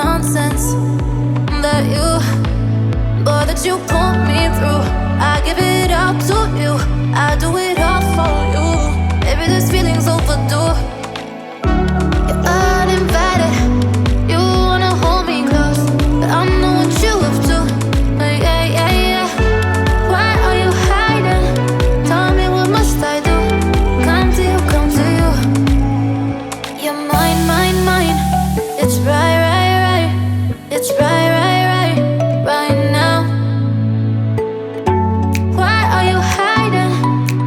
nonsense that you put me through. I give it up to you, I do it all for you. Maybe this feeling's overdue. You're uninvited, you wanna hold me close, but I know what you have to. Yeah, yeah, yeah. Why are you hiding? Tell me, what must I do? Come to you, come to you. You're mine, mine, mine. It's right, right, right. It's right, right, right, right now. Why are you hiding?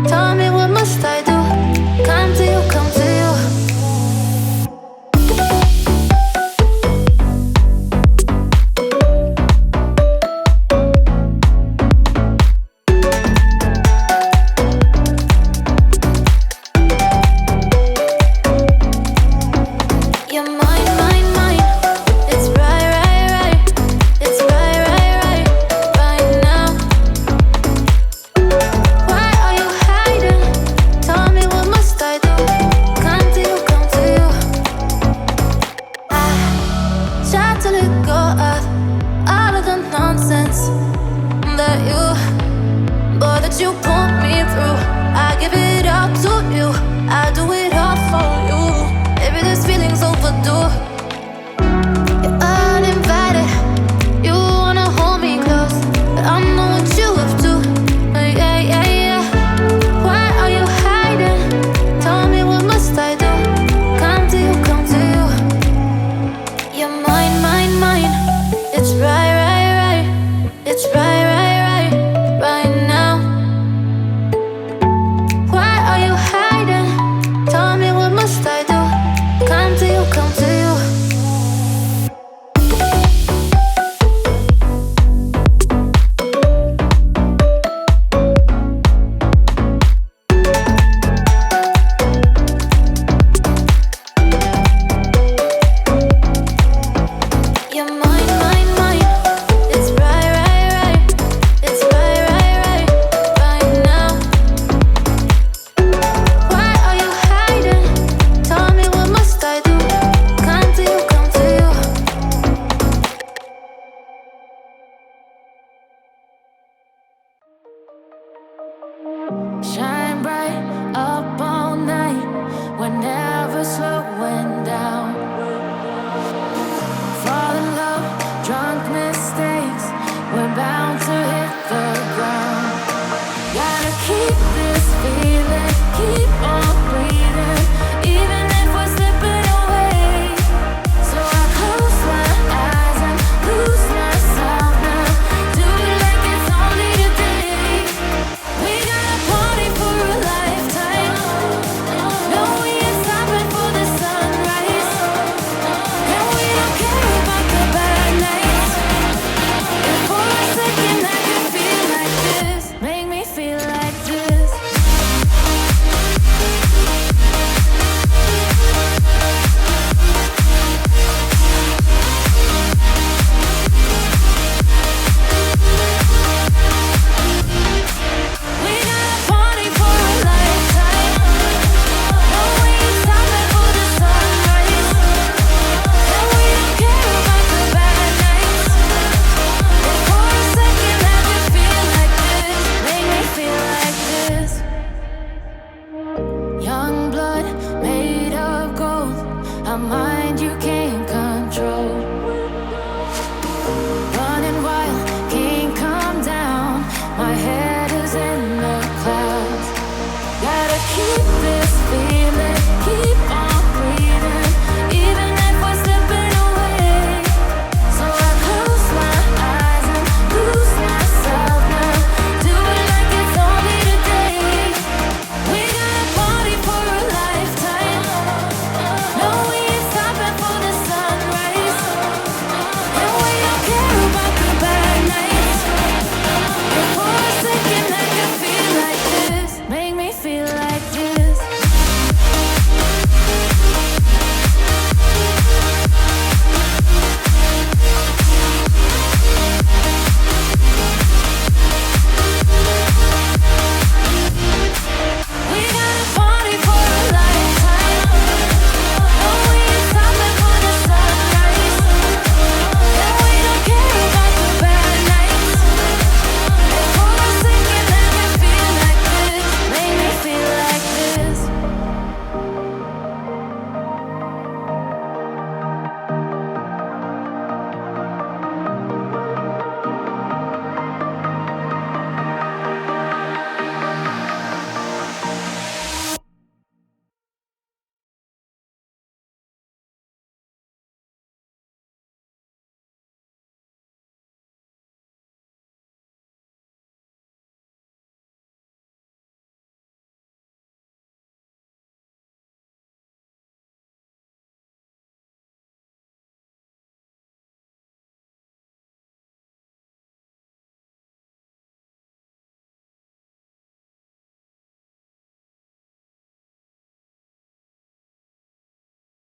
Tell me, what must I do? Come to you, come to you. You're mine, mine, mine. It's right, right, right. It's right, right, right, right now. Why are you hiding? Tell me, what must I do? Come to you, come to you. I try to let go of all of the nonsense that you put me through. I give it up to you, I do it all for you. Maybe this feeling's overdue. You're uninvited, you wanna hold me close, but I know what you have to. Yeah, yeah, yeah. Why are you hiding? Tell me, what must I do? Come to you, come to you. You're mine, mine, mine. It's right, right, right. It's right, right, right, right now. Why are you hiding? Tell me, what must I do? Come to you, come to you. You're mine, mine, mine. It's right, right, right. It's right, right, right, right now. Why are you hiding? Tell me, what must I do? Come to you, come to you. Shine bright up all night, we're never slow